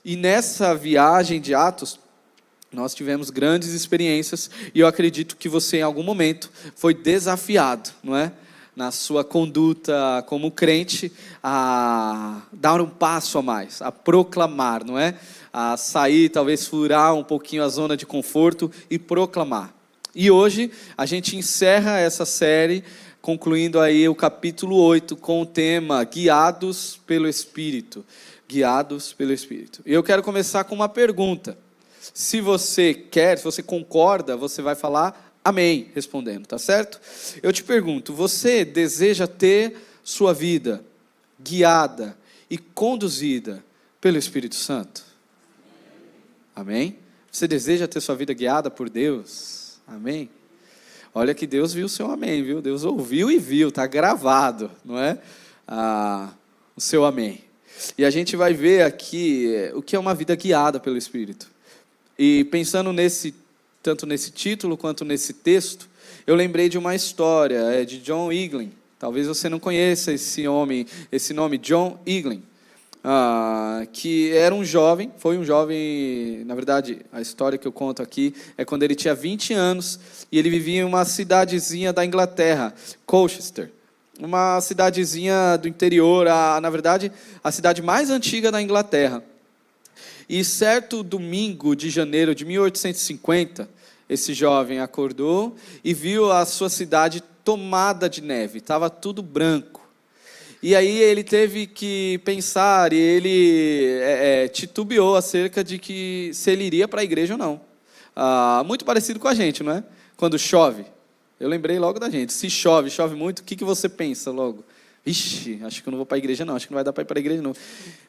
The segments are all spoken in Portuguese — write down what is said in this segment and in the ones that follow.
E nessa viagem de Atos, nós tivemos grandes experiências e eu acredito que você em algum momento foi desafiado, não é? Na sua conduta como crente, a dar um passo a mais, a proclamar, não é? A sair, talvez furar um pouquinho a zona de conforto e proclamar. E hoje a gente encerra essa série, concluindo aí o capítulo 8 com o tema Guiados pelo Espírito. Guiados pelo Espírito. E eu quero começar com uma pergunta. Se você quer, se você concorda, você vai falar amém, respondendo, tá certo? Eu te pergunto, você deseja ter sua vida guiada e conduzida pelo Espírito Santo? Amém? Você deseja ter sua vida guiada por Deus? Amém? Olha que Deus viu o seu amém, viu? Deus ouviu e viu, está gravado, não é? O seu amém. E a gente vai ver aqui o que é uma vida guiada pelo Espírito. E pensando tanto nesse título quanto nesse texto, eu lembrei de uma história de John Eaglen. Talvez você não conheça esse nome John Eaglen, que era um jovem, foi um jovem, na verdade, a história que eu conto aqui é quando ele tinha 20 anos e ele vivia em uma cidadezinha da Inglaterra, Colchester, uma cidadezinha do interior, na verdade, a cidade mais antiga da Inglaterra. E certo domingo de janeiro de 1850, esse jovem acordou e viu a sua cidade tomada de neve, estava tudo branco. E aí ele teve que pensar, e ele titubeou acerca de que se ele iria para a igreja ou não. Muito parecido com a gente, não é? Quando chove. Eu lembrei logo da gente. Se chove muito, o que você pensa logo? Ixi, acho que eu não vou para a igreja não, acho que não vai dar para ir para a igreja não.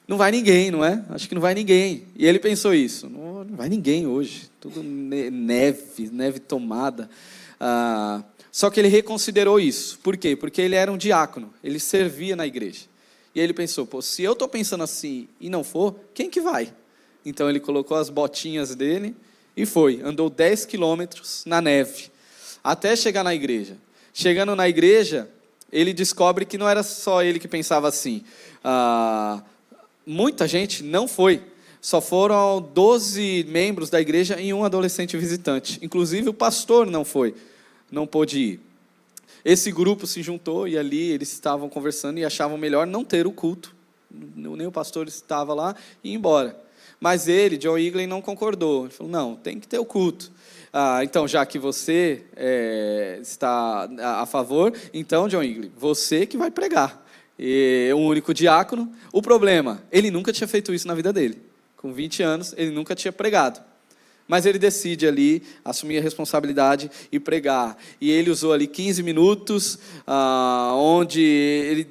Não vai ninguém, não é? Acho que não vai ninguém. E ele pensou isso, não vai ninguém hoje, tudo neve tomada. Só que ele reconsiderou isso. Por quê? Porque ele era um diácono, ele servia na igreja. E ele pensou, se eu estou pensando assim e não for, quem que vai? Então ele colocou as botinhas dele e foi, andou 10 quilômetros na neve, até chegar na igreja. Chegando na igreja, ele descobre que não era só ele que pensava assim. Muita gente não foi. Só foram 12 membros da igreja e um adolescente visitante. Inclusive o pastor não foi, não pôde ir. Esse grupo se juntou e ali eles estavam conversando e achavam melhor não ter o culto. Nem o pastor estava lá e ir embora. Mas ele, John Eaglen, não concordou. Ele falou, não, tem que ter o culto. Então, já que você está a favor, então, John Eaglen, você que vai pregar. E um único diácono. O problema, ele nunca tinha feito isso na vida dele. Com 20 anos, ele nunca tinha pregado. Mas ele decide ali assumir a responsabilidade e pregar. E ele usou ali 15 minutos, onde ele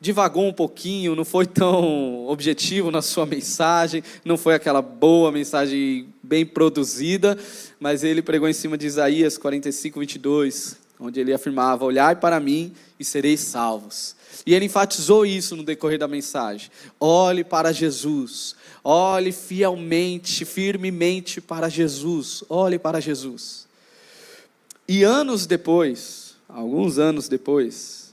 divagou um pouquinho, não foi tão objetivo na sua mensagem, não foi aquela boa mensagem bem produzida, mas ele pregou em cima de Isaías 45, 22, onde ele afirmava, olhai para mim e sereis salvos. E ele enfatizou isso no decorrer da mensagem. Olhe para Jesus, olhe fielmente, firmemente para Jesus, olhe para Jesus. E anos depois, alguns anos depois,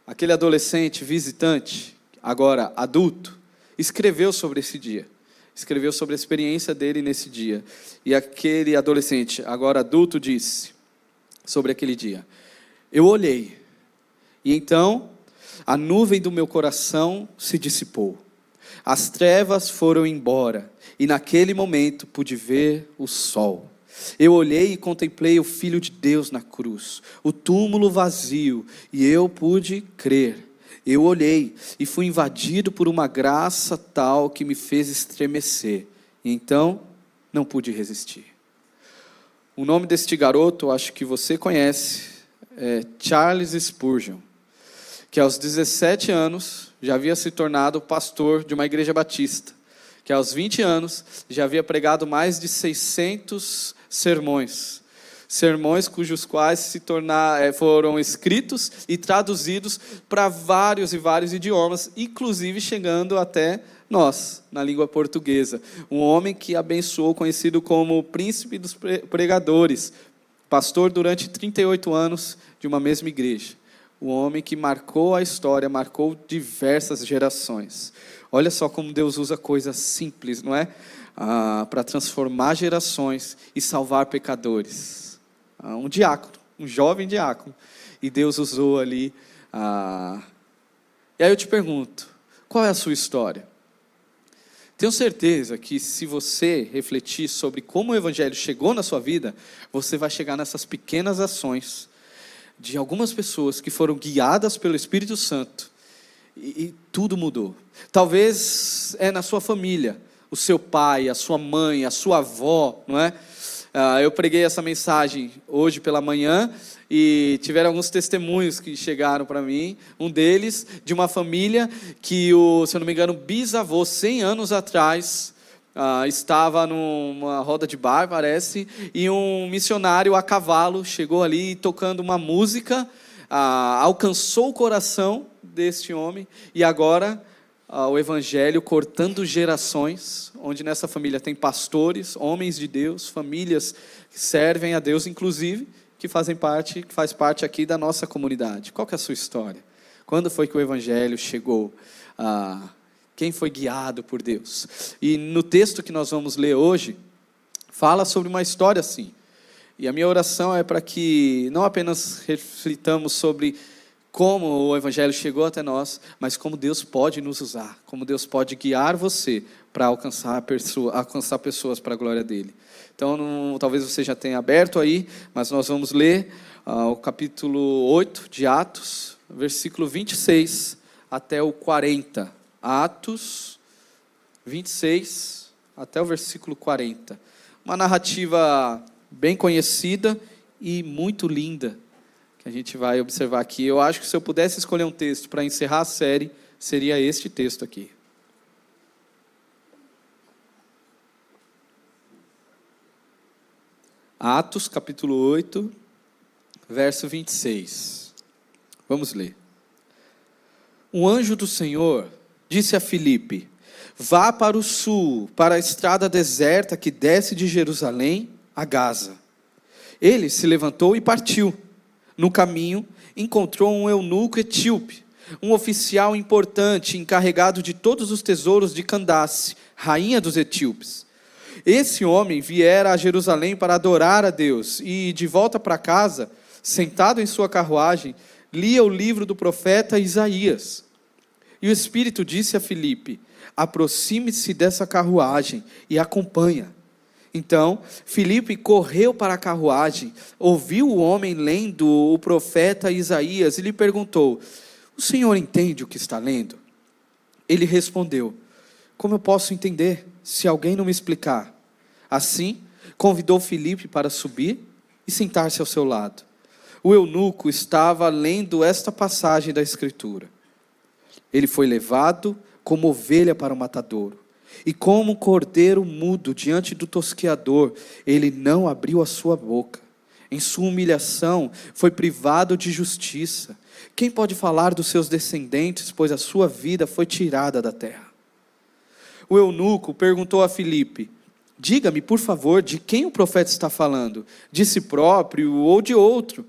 aquele adolescente visitante, agora adulto, escreveu sobre esse dia. Escreveu sobre a experiência dele nesse dia. E aquele adolescente, agora adulto, disse sobre aquele dia. Eu olhei, e então a nuvem do meu coração se dissipou. As trevas foram embora, e naquele momento pude ver o sol. Eu olhei e contemplei o Filho de Deus na cruz, o túmulo vazio, e eu pude crer. Eu olhei e fui invadido por uma graça tal que me fez estremecer. E então, não pude resistir. O nome deste garoto, acho que você conhece, é Charles Spurgeon, que aos 17 anos já havia se tornado pastor de uma igreja batista, que aos 20 anos já havia pregado mais de 600 sermões cujos quais foram escritos e traduzidos para vários e vários idiomas, inclusive chegando até nós, na língua portuguesa. Um homem que abençoou, conhecido como o príncipe dos pregadores, pastor durante 38 anos de uma mesma igreja. o homem que marcou a história, marcou diversas gerações. Olha só como Deus usa coisas simples, não é? Para transformar gerações e salvar pecadores. Um diácono, um jovem diácono. E Deus usou ali. E aí eu te pergunto, qual é a sua história? Tenho certeza que se você refletir sobre como o Evangelho chegou na sua vida, você vai chegar nessas pequenas ações de algumas pessoas que foram guiadas pelo Espírito Santo e tudo mudou. Talvez é na sua família, o seu pai, a sua mãe, a sua avó, não é? Eu preguei essa mensagem hoje pela manhã e tiveram alguns testemunhos que chegaram para mim. Um deles, de uma família que, se eu não me engano, bisavô, 100 anos atrás, estava numa roda de bar, parece, e um missionário a cavalo chegou ali tocando uma música, alcançou o coração deste homem, e agora o Evangelho cortando gerações, onde nessa família tem pastores, homens de Deus, famílias que servem a Deus, inclusive, que faz parte aqui da nossa comunidade. Qual que é a sua história? Quando foi que o Evangelho chegou? Quem foi guiado por Deus? E no texto que nós vamos ler hoje, fala sobre uma história assim. E a minha oração é para que não apenas reflitamos sobre como o Evangelho chegou até nós, mas como Deus pode nos usar, como Deus pode guiar você para alcançar pessoas para a glória dEle. Então, talvez você já tenha aberto aí, mas nós vamos ler o capítulo 8 de Atos, versículo 26 até o 40. Atos 26 até o versículo 40. Uma narrativa bem conhecida e muito linda, que a gente vai observar aqui. Eu acho que se eu pudesse escolher um texto para encerrar a série, seria este texto aqui. Atos, capítulo 8, verso 26. Vamos ler. Um anjo do Senhor disse a Filipe: vá para o sul, para a estrada deserta que desce de Jerusalém a Gaza. Ele se levantou e partiu. No caminho, encontrou um eunuco etíope, um oficial importante encarregado de todos os tesouros de Candace, rainha dos etíopes. Esse homem viera a Jerusalém para adorar a Deus e, de volta para casa, sentado em sua carruagem, lia o livro do profeta Isaías. E o Espírito disse a Filipe: aproxime-se dessa carruagem e acompanha. Então, Filipe correu para a carruagem, ouviu o homem lendo o profeta Isaías e lhe perguntou: o senhor entende o que está lendo? Ele respondeu: como eu posso entender, se alguém não me explicar? Assim, convidou Filipe para subir e sentar-se ao seu lado. O eunuco estava lendo esta passagem da Escritura. Ele foi levado como ovelha para o matadouro, e como cordeiro mudo diante do tosqueador, ele não abriu a sua boca. Em sua humilhação foi privado de justiça. Quem pode falar dos seus descendentes, pois a sua vida foi tirada da terra? O eunuco perguntou a Filipe: diga-me, por favor, de quem o profeta está falando? De si próprio ou de outro?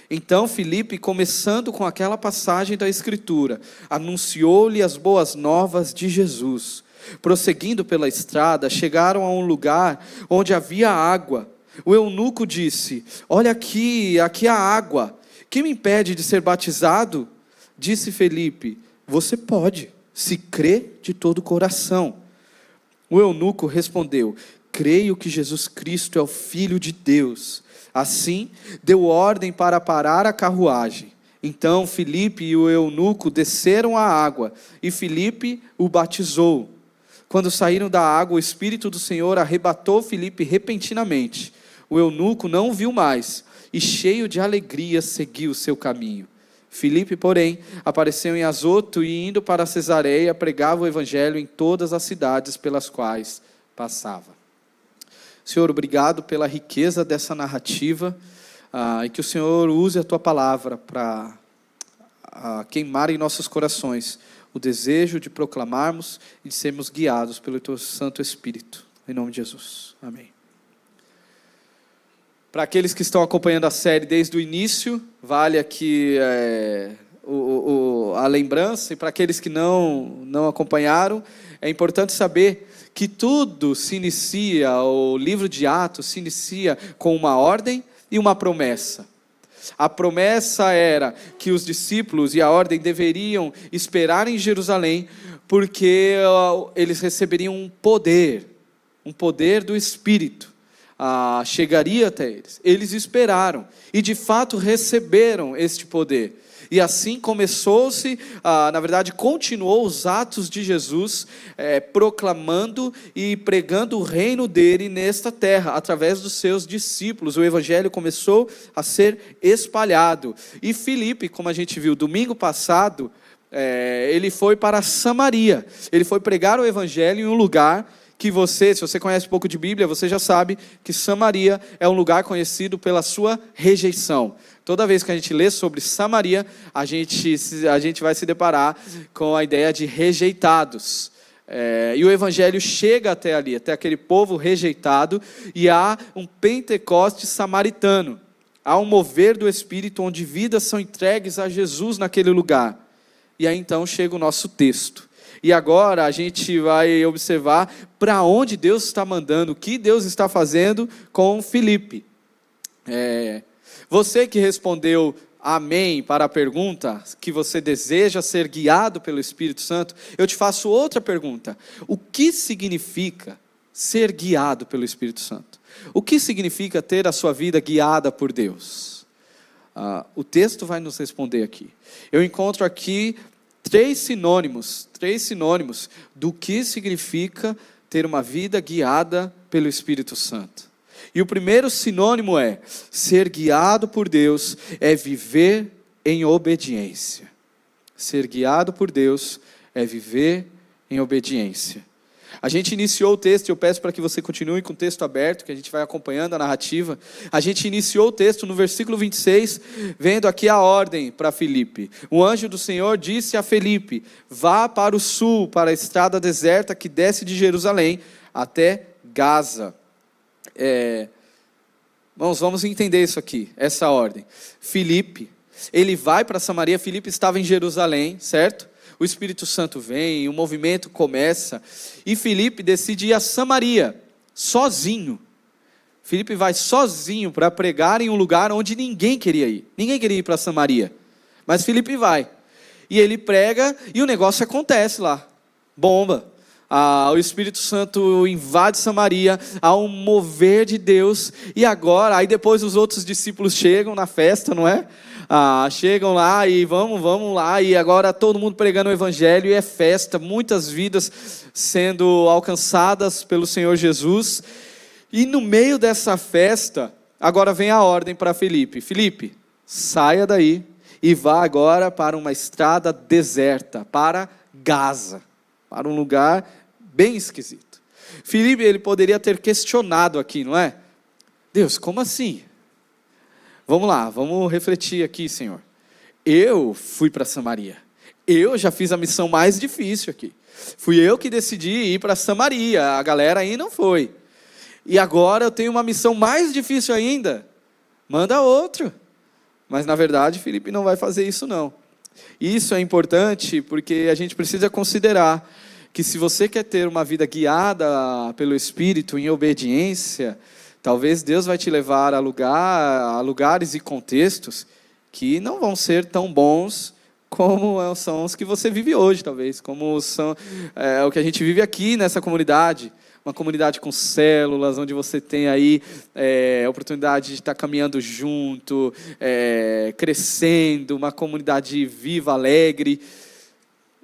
Então Filipe, começando com aquela passagem da Escritura, anunciou-lhe as boas novas de Jesus. Prosseguindo pela estrada, chegaram a um lugar onde havia água. O eunuco disse: olha aqui há água. Quem me impede de ser batizado? Disse Filipe: você pode, se crê de todo o coração. O eunuco respondeu: creio que Jesus Cristo é o Filho de Deus. Assim, deu ordem para parar a carruagem. Então Filipe e o eunuco desceram à água, e Filipe o batizou. Quando saíram da água, o Espírito do Senhor arrebatou Filipe repentinamente. O eunuco não o viu mais, e cheio de alegria seguiu o seu caminho. Filipe, porém, apareceu em Azoto e, indo para Cesareia, pregava o evangelho em todas as cidades pelas quais passava. Senhor, obrigado pela riqueza dessa narrativa, e que o Senhor use a Tua palavra para queimar em nossos corações o desejo de proclamarmos e de sermos guiados pelo Teu Santo Espírito. Em nome de Jesus. Amém. Para aqueles que estão acompanhando a série desde o início, vale aqui a lembrança, e para aqueles que não acompanharam, é importante saber que tudo se inicia, o livro de Atos se inicia com uma ordem e uma promessa. A promessa era que os discípulos e a ordem deveriam esperar em Jerusalém, porque eles receberiam um poder do Espírito. Chegaria até eles. Eles esperaram e de fato receberam este poder. E assim começou-se, na verdade continuou os atos de Jesus, proclamando e pregando o reino dele nesta terra, através dos seus discípulos. O evangelho começou a ser espalhado. E Filipe, como a gente viu domingo passado, ele foi para Samaria. Ele foi pregar o evangelho em um lugar que se você conhece um pouco de Bíblia, você já sabe que Samaria é um lugar conhecido pela sua rejeição. Toda vez que a gente lê sobre Samaria, a gente vai se deparar com a ideia de rejeitados. E o evangelho chega até ali, até aquele povo rejeitado, e há um Pentecoste samaritano. Há um mover do Espírito, onde vidas são entregues a Jesus naquele lugar. E aí então chega o nosso texto. E agora a gente vai observar para onde Deus está mandando, o que Deus está fazendo com Filipe. Você que respondeu amém para a pergunta, que você deseja ser guiado pelo Espírito Santo, eu te faço outra pergunta. O que significa ser guiado pelo Espírito Santo? O que significa ter a sua vida guiada por Deus? O texto vai nos responder aqui. Eu encontro aqui três sinônimos do que significa ter uma vida guiada pelo Espírito Santo. E o primeiro sinônimo é: ser guiado por Deus é viver em obediência. Ser guiado por Deus é viver em obediência. A gente iniciou o texto, e eu peço para que você continue com o texto aberto, que a gente vai acompanhando a narrativa. A gente iniciou o texto no versículo 26, vendo aqui a ordem para Filipe. O anjo do Senhor disse a Filipe: vá para o sul, para a estrada deserta que desce de Jerusalém até Gaza. Vamos entender isso aqui, essa ordem. Filipe, ele vai para Samaria. Filipe estava em Jerusalém, certo? O Espírito Santo vem, o movimento começa, e Filipe decide ir a Samaria, sozinho. Filipe vai sozinho para pregar em um lugar onde ninguém queria ir. Ninguém queria ir para Samaria, mas Filipe vai. E ele prega, e o negócio acontece lá. Bomba. O Espírito Santo invade Samaria, há um mover de Deus, e agora, aí depois os outros discípulos chegam na festa, não é? Chegam lá e vamos lá, e agora todo mundo pregando o evangelho, e é festa, muitas vidas sendo alcançadas pelo Senhor Jesus, e no meio dessa festa, agora vem a ordem para Filipe: Filipe, saia daí, e vá agora para uma estrada deserta, para Gaza, para um lugar bem esquisito. Filipe, ele poderia ter questionado aqui, não é? Deus, como assim? Vamos lá, vamos refletir aqui, Senhor. Eu fui para Samaria. Eu já fiz a missão mais difícil aqui. Fui eu que decidi ir para Samaria. A galera aí não foi. E agora eu tenho uma missão mais difícil ainda. Manda outro. Mas na verdade, Filipe não vai fazer isso não. Isso é importante porque a gente precisa considerar que se você quer ter uma vida guiada pelo Espírito em obediência, talvez Deus vai te levar a lugares e contextos que não vão ser tão bons como são os que você vive hoje, talvez, como são o que a gente vive aqui nessa comunidade. Uma comunidade com células, onde você tem aí a oportunidade de estar caminhando junto, crescendo, uma comunidade viva, alegre.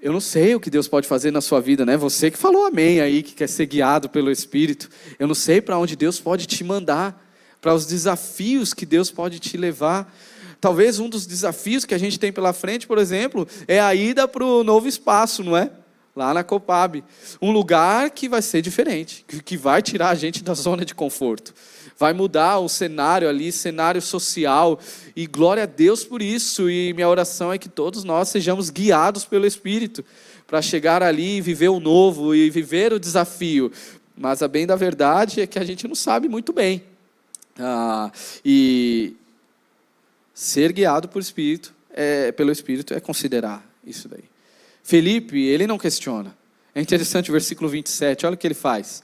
Eu não sei o que Deus pode fazer na sua vida, né? Você que falou amém aí, que quer ser guiado pelo Espírito. Eu não sei para onde Deus pode te mandar, para os desafios que Deus pode te levar. Talvez um dos desafios que a gente tem pela frente, por exemplo, é a ida para o novo espaço, não é? Lá na Copab. Um lugar que vai ser diferente, que vai tirar a gente da zona de conforto. Vai mudar o cenário ali, cenário social, e glória a Deus por isso, e minha oração é que todos nós sejamos guiados pelo Espírito, para chegar ali e viver o novo, e viver o desafio, mas a bem da verdade é que a gente não sabe muito bem, e ser guiado por Espírito pelo Espírito, é considerar isso daí. Felipe, ele não questiona. É interessante o versículo 27, olha o que ele faz.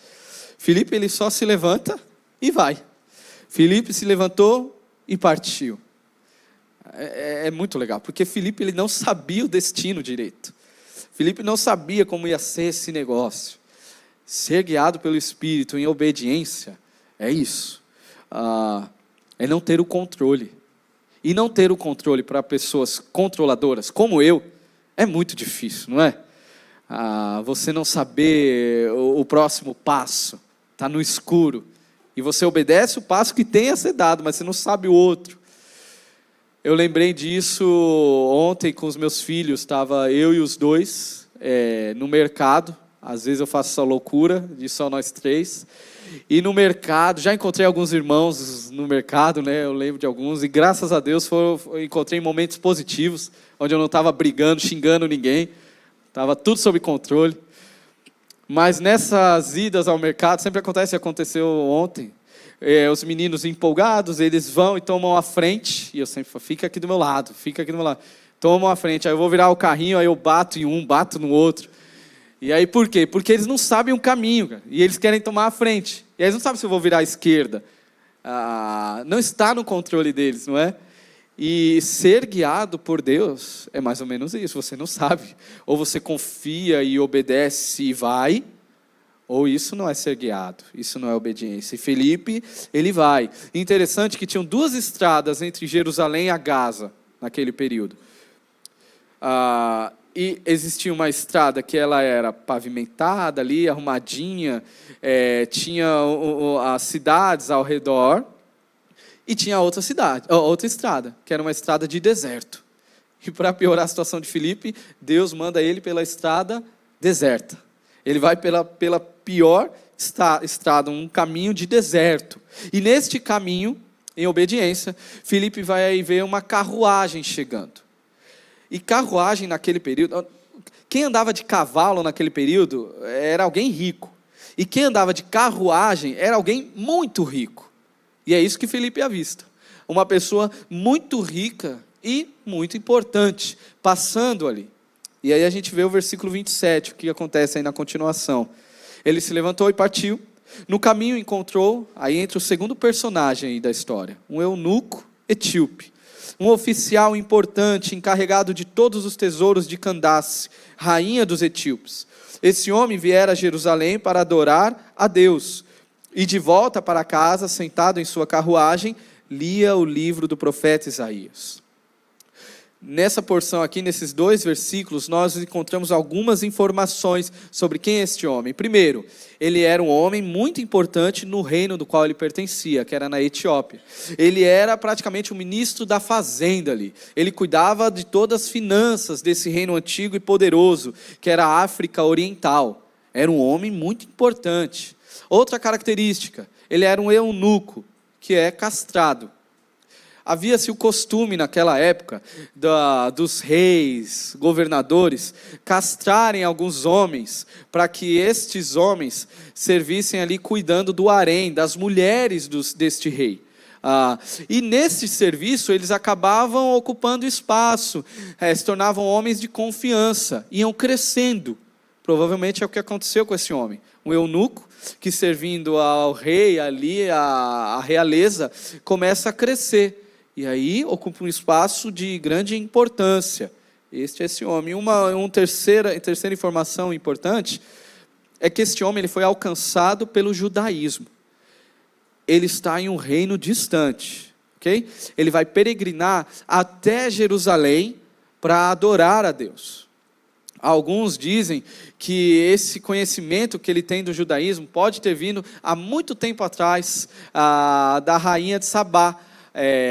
Felipe, ele só se levanta e vai. Felipe se levantou e partiu. É muito legal, porque Felipe, ele não sabia o destino direito. Felipe não sabia como ia ser esse negócio. Ser guiado pelo Espírito em obediência, é isso. É não ter o controle. E não ter o controle para pessoas controladoras, como eu, é muito difícil, não é? Você não saber o próximo passo, está no escuro, e você obedece o passo que tem a ser dado, mas você não sabe o outro. Eu lembrei disso ontem com os meus filhos, estava eu e os dois no mercado, às vezes eu faço essa loucura de só nós três, e no mercado, já encontrei alguns irmãos no mercado, né? Eu lembro de alguns, e graças a Deus encontrei momentos positivos, onde eu não estava brigando, xingando ninguém, estava tudo sob controle. Mas nessas idas ao mercado, sempre aconteceu ontem, os meninos empolgados, eles vão e tomam a frente, e eu sempre falo, fica aqui do meu lado, tomam a frente, aí eu vou virar o carrinho, aí eu bato em um, bato no outro. E aí por quê? Porque eles não sabem o caminho, cara, e eles querem tomar a frente. E eles não sabem se eu vou virar à esquerda. Não está no controle deles, não é? E ser guiado por Deus é mais ou menos isso, você não sabe. Ou você confia e obedece e vai, ou isso não é ser guiado, isso não é obediência. E Felipe, ele vai. Interessante que tinham 2 estradas entre Jerusalém e Gaza, naquele período. E existia uma estrada que ela era pavimentada ali, arrumadinha, tinha as cidades ao redor, e tinha outra estrada, que era uma estrada de deserto. E para piorar a situação de Felipe, Deus manda ele pela estrada deserta. Ele vai pela pior estrada, um caminho de deserto. E neste caminho, em obediência, Felipe vai aí ver uma carruagem chegando. E carruagem naquele período, quem andava de cavalo naquele período era alguém rico. E quem andava de carruagem era alguém muito rico. E é isso que Felipe avista. Uma pessoa muito rica e muito importante, passando ali. E aí a gente vê o versículo 27, o que acontece aí na continuação. Ele se levantou e partiu. No caminho encontrou, aí entra o segundo personagem aí da história, um eunuco etíope. Um oficial importante, encarregado de todos os tesouros de Candace, rainha dos etíopes. Esse homem viera a Jerusalém para adorar a Deus. E de volta para casa, sentado em sua carruagem, lia o livro do profeta Isaías. Nessa porção aqui, nesses 2 versículos, nós encontramos algumas informações sobre quem é este homem. Primeiro, ele era um homem muito importante no reino do qual ele pertencia, que era na Etiópia. Ele era praticamente o ministro da fazenda ali. Ele cuidava de todas as finanças desse reino antigo e poderoso, que era a África Oriental. Era um homem muito importante. Outra característica, ele era um eunuco, que é castrado. Havia-se o costume naquela época dos reis, governadores, castrarem alguns homens para que estes homens servissem ali cuidando do harém, das mulheres deste rei. E nesse serviço eles acabavam ocupando espaço, se tornavam homens de confiança, iam crescendo. Provavelmente é o que aconteceu com esse homem. Um eunuco que, servindo ao rei ali, a realeza, começa a crescer. E aí ocupa um espaço de grande importância. Este é esse homem. Uma terceira informação importante é que este homem ele foi alcançado pelo judaísmo. Ele está em um reino distante. Okay? Ele vai peregrinar até Jerusalém para adorar a Deus. Alguns dizem que esse conhecimento que ele tem do judaísmo pode ter vindo há muito tempo atrás da rainha de Sabá.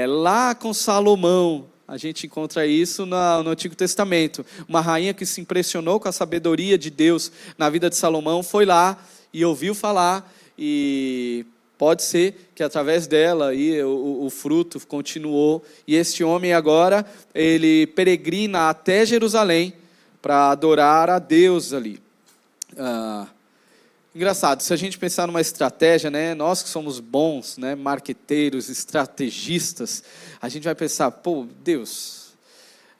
Lá com Salomão, a gente encontra isso no Antigo Testamento. Uma rainha que se impressionou com a sabedoria de Deus na vida de Salomão, foi lá e ouviu falar, e pode ser que através dela aí, o fruto continuou, e este homem agora, ele peregrina até Jerusalém para adorar a Deus ali. Engraçado, se a gente pensar numa estratégia, né, nós que somos bons, né, marqueteiros, estrategistas, a gente vai pensar, pô, Deus,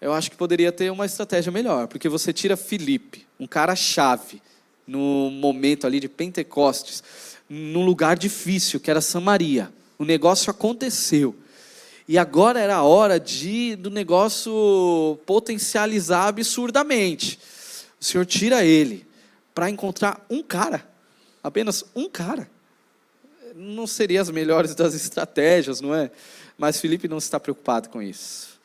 eu acho que poderia ter uma estratégia melhor, porque você tira Filipe, um cara-chave, no momento ali de Pentecostes, num lugar difícil, que era Samaria. O negócio aconteceu. E agora era a hora do negócio potencializar absurdamente. O Senhor tira ele para encontrar um cara, apenas um cara. Não seria as melhores das estratégias, não é? Mas Filipe não está preocupado com isso.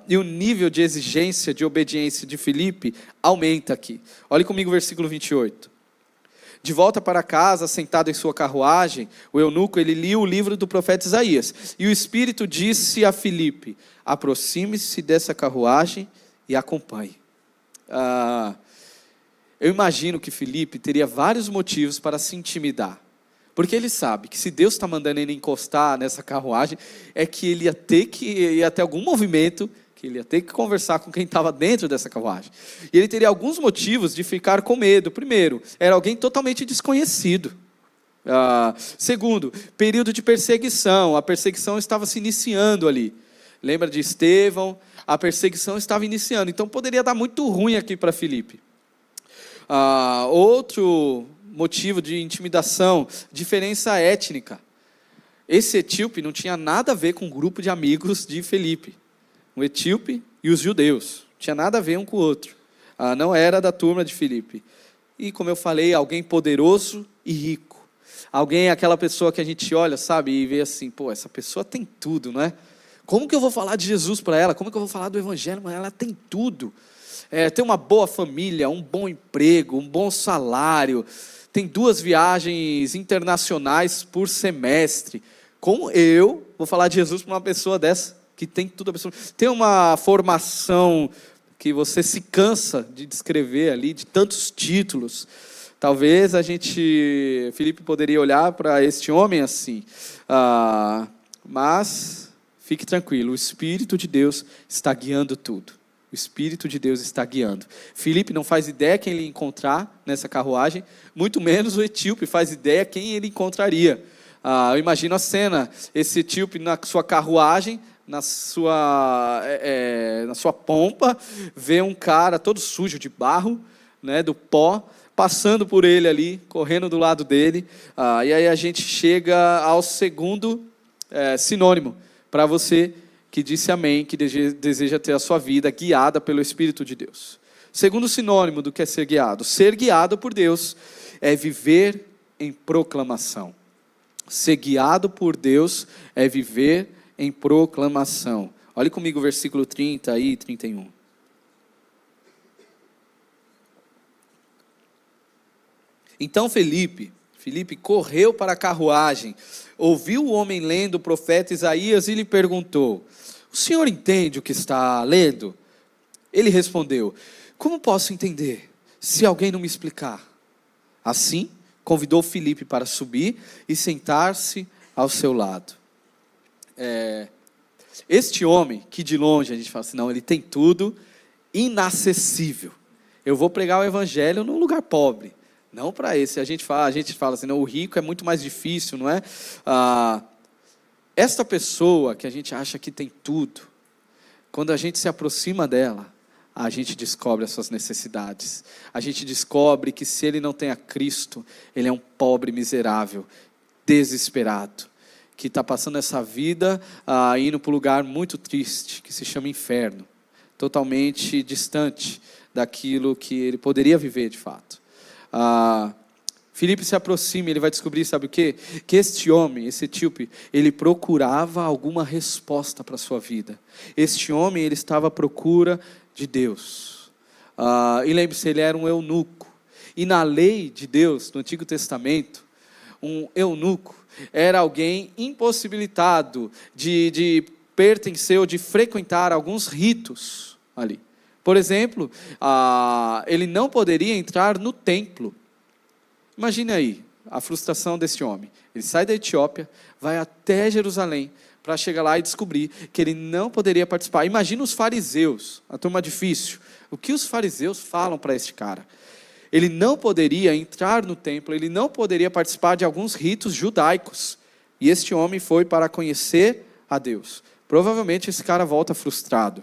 E o nível de exigência, de obediência de Filipe aumenta aqui. Olhe comigo o versículo 28. De volta para casa, sentado em sua carruagem, o eunuco, ele lia o livro do profeta Isaías. E o Espírito disse a Filipe: aproxime-se dessa carruagem e acompanhe. Eu imagino que Filipe teria vários motivos para se intimidar. Porque ele sabe que se Deus está mandando ele encostar nessa carruagem, é que ele ia ter algum movimento, que ele ia ter que conversar com quem estava dentro dessa carruagem. E ele teria alguns motivos de ficar com medo. Primeiro, era alguém totalmente desconhecido. Segundo, período de perseguição. A perseguição estava se iniciando ali. Lembra de Estevão? A perseguição estava iniciando. Então poderia dar muito ruim aqui para Filipe. Outro motivo de intimidação, diferença étnica. Esse etíope não tinha nada a ver com o grupo de amigos de Filipe. O etíope e os judeus. Não tinha nada a ver um com o outro. Não era da turma de Filipe. E como eu falei, alguém poderoso e rico. Alguém, aquela pessoa que a gente olha, sabe, e vê assim, pô, essa pessoa tem tudo, não é? Como que eu vou falar de Jesus para ela? Como que eu vou falar do Evangelho? Mas ela tem tudo. Tem uma boa família, um bom emprego, um bom salário, tem 2 viagens internacionais por semestre. Como eu vou falar de Jesus para uma pessoa dessa, que tem tudo a pessoa? Tem uma formação que você se cansa de descrever ali, de tantos títulos. Talvez Filipe poderia olhar para este homem assim. Mas fique tranquilo, o Espírito de Deus está guiando tudo. O Espírito de Deus está guiando. Filipe não faz ideia quem ele encontrar nessa carruagem, muito menos o etíope faz ideia quem ele encontraria. Eu imagino a cena, esse etíope na sua carruagem, na sua pompa, vê um cara todo sujo de barro, né, do pó, passando por ele ali, correndo do lado dele. E aí a gente chega ao segundo sinônimo para você que disse amém, que deseja ter a sua vida guiada pelo Espírito de Deus. Segundo sinônimo do que é ser guiado. Ser guiado por Deus é viver em proclamação. Ser guiado por Deus é viver em proclamação. Olhe comigo o versículo 30 e 31. Então Filipe correu para a carruagem, ouviu o homem lendo o profeta Isaías e lhe perguntou: o senhor entende o que está lendo? Ele respondeu: como posso entender, se alguém não me explicar? Assim, convidou Filipe para subir e sentar-se ao seu lado. Este homem, que de longe a gente fala assim, não, ele tem tudo, inacessível. Eu vou pregar o evangelho num lugar pobre. Não para esse. A gente fala assim, não, o rico é muito mais difícil, não é? Esta pessoa que a gente acha que tem tudo, quando a gente se aproxima dela, a gente descobre as suas necessidades. A gente descobre que se ele não tem a Cristo, ele é um pobre miserável, desesperado, que está passando essa vida indo para um lugar muito triste, que se chama inferno, totalmente distante daquilo que ele poderia viver de fato. Filipe se aproxima, ele vai descobrir, sabe o quê? Que este homem, esse etíope, ele procurava alguma resposta para a sua vida. Este homem, ele estava à procura de Deus. E lembre-se, ele era um eunuco. E na lei de Deus, no Antigo Testamento, um eunuco era alguém impossibilitado de pertencer ou de frequentar alguns ritos ali. Por exemplo, ele não poderia entrar no templo. Imagine aí a frustração desse homem. Ele sai da Etiópia, vai até Jerusalém para chegar lá e descobrir que ele não poderia participar. Imagina os fariseus, a turma difícil. O que os fariseus falam para este cara? Ele não poderia entrar no templo, ele não poderia participar de alguns ritos judaicos. E este homem foi para conhecer a Deus. Provavelmente esse cara volta frustrado.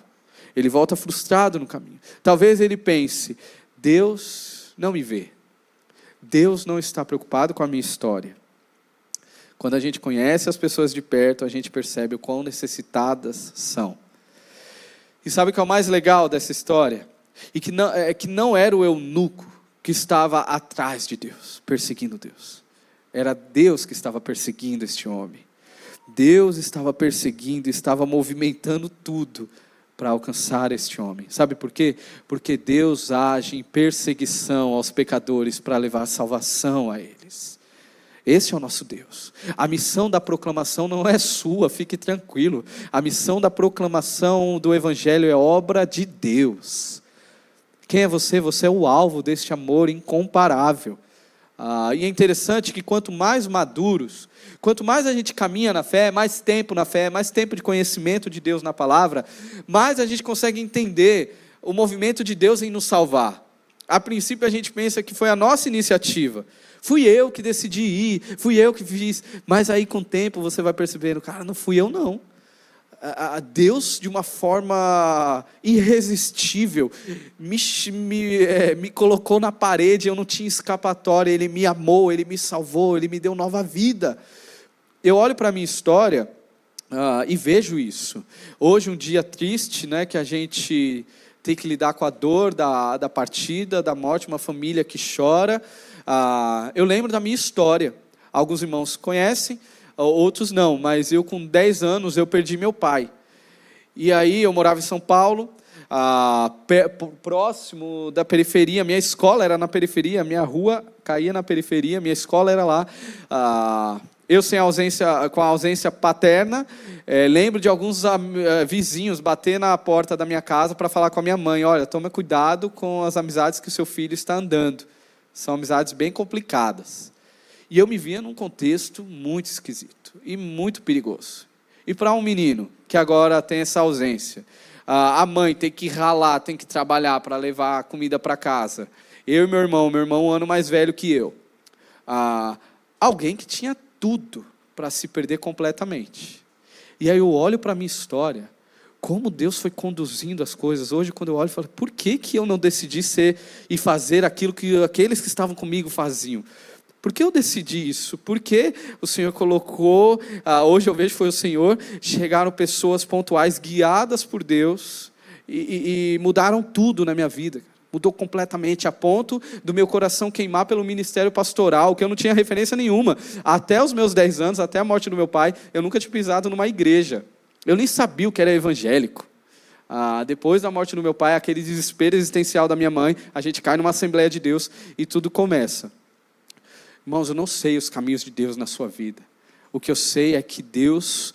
Ele volta frustrado no caminho. Talvez ele pense, Deus não me vê. Deus não está preocupado com a minha história. Quando a gente conhece as pessoas de perto, a gente percebe o quão necessitadas são. E sabe o que é o mais legal dessa história? E que não era o eunuco que estava atrás de Deus, perseguindo Deus. Era Deus que estava perseguindo este homem. Deus estava perseguindo, estava movimentando tudo para alcançar este homem. Sabe por quê? Porque Deus age em perseguição aos pecadores para levar salvação a eles. Esse é o nosso Deus. A missão da proclamação não é sua, fique tranquilo. A missão da proclamação do Evangelho é obra de Deus. Quem é você? Você é o alvo deste amor incomparável. E é interessante que quanto mais maduros, quanto mais a gente caminha na fé, mais tempo na fé, mais tempo de conhecimento de Deus na palavra, mais a gente consegue entender o movimento de Deus em nos salvar. A princípio a gente pensa que foi a nossa iniciativa. Fui eu que decidi ir, fui eu que fiz. Mas aí com o tempo você vai percebendo, cara, não fui eu não. Deus, de uma forma irresistível, me colocou na parede, eu não tinha escapatória, Ele me amou, Ele me salvou, Ele me deu nova vida. Eu olho para a minha história e vejo isso. Hoje um dia triste, né, que a gente tem que lidar com a dor da partida, da morte, uma família que chora. Eu lembro da minha história. Alguns irmãos conhecem, outros não, mas eu com 10 anos eu perdi meu pai. E aí eu morava em São Paulo, próximo da periferia, minha escola era na periferia, minha rua caía na periferia, minha escola era lá. Eu com a ausência paterna, lembro de alguns vizinhos bater na porta da minha casa para falar com a minha mãe, olha, toma cuidado com as amizades que o seu filho está andando. São amizades bem complicadas. E eu me via num contexto muito esquisito e muito perigoso. E para um menino que agora tem essa ausência, a mãe tem que ralar, tem que trabalhar para levar comida para casa. Eu e meu irmão um ano mais velho que eu. Alguém que tinha tudo para se perder completamente. E aí eu olho para a minha história, como Deus foi conduzindo as coisas. Hoje, quando eu olho, eu falo, por que eu não decidi ser e fazer aquilo que aqueles que estavam comigo faziam? Por que eu decidi isso? Porque o Senhor colocou, hoje eu vejo que foi o Senhor, chegaram pessoas pontuais, guiadas por Deus, e mudaram tudo na minha vida. Mudou completamente, a ponto do meu coração queimar pelo ministério pastoral, que eu não tinha referência nenhuma. Até os meus 10 anos, até a morte do meu pai, eu nunca tinha pisado numa igreja. Eu nem sabia o que era evangélico. Depois da morte do meu pai, aquele desespero existencial da minha mãe, a gente cai numa Assembleia de Deus e tudo começa. Irmãos, eu não sei os caminhos de Deus na sua vida. O que eu sei é que Deus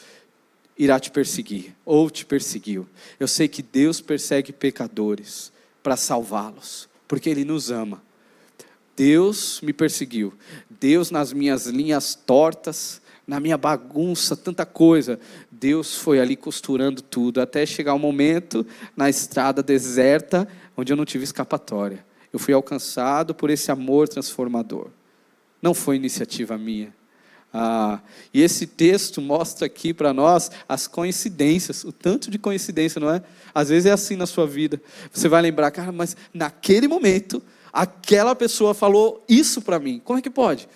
irá te perseguir, ou te perseguiu. Eu sei que Deus persegue pecadores para salvá-los, porque Ele nos ama. Deus me perseguiu. Deus nas minhas linhas tortas, na minha bagunça, tanta coisa. Deus foi ali costurando tudo, até chegar um momento na estrada deserta, onde eu não tive escapatória. Eu fui alcançado por esse amor transformador. Não foi iniciativa minha. E esse texto mostra aqui para nós as coincidências, o tanto de coincidência, não é? Às vezes é assim na sua vida. Você vai lembrar, cara, mas naquele momento, aquela pessoa falou isso para mim. Como é que pode?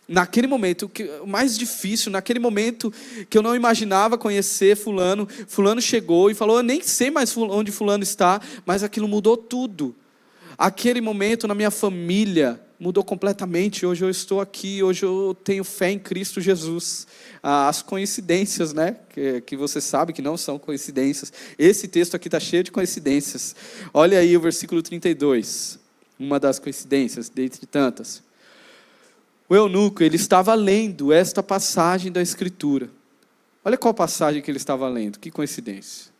Naquele momento, o mais difícil, naquele momento que eu não imaginava conhecer fulano, fulano chegou e falou, eu nem sei mais onde fulano está, mas aquilo mudou tudo. Aquele momento na minha família mudou completamente. Hoje eu estou aqui, hoje eu tenho fé em Cristo Jesus. As coincidências, né? Que você sabe que não são coincidências. Esse texto aqui está cheio de coincidências. Olha aí o versículo 32. Uma das coincidências, dentre tantas. O eunuco, ele estava lendo esta passagem da Escritura. Olha qual passagem que ele estava lendo, que coincidência.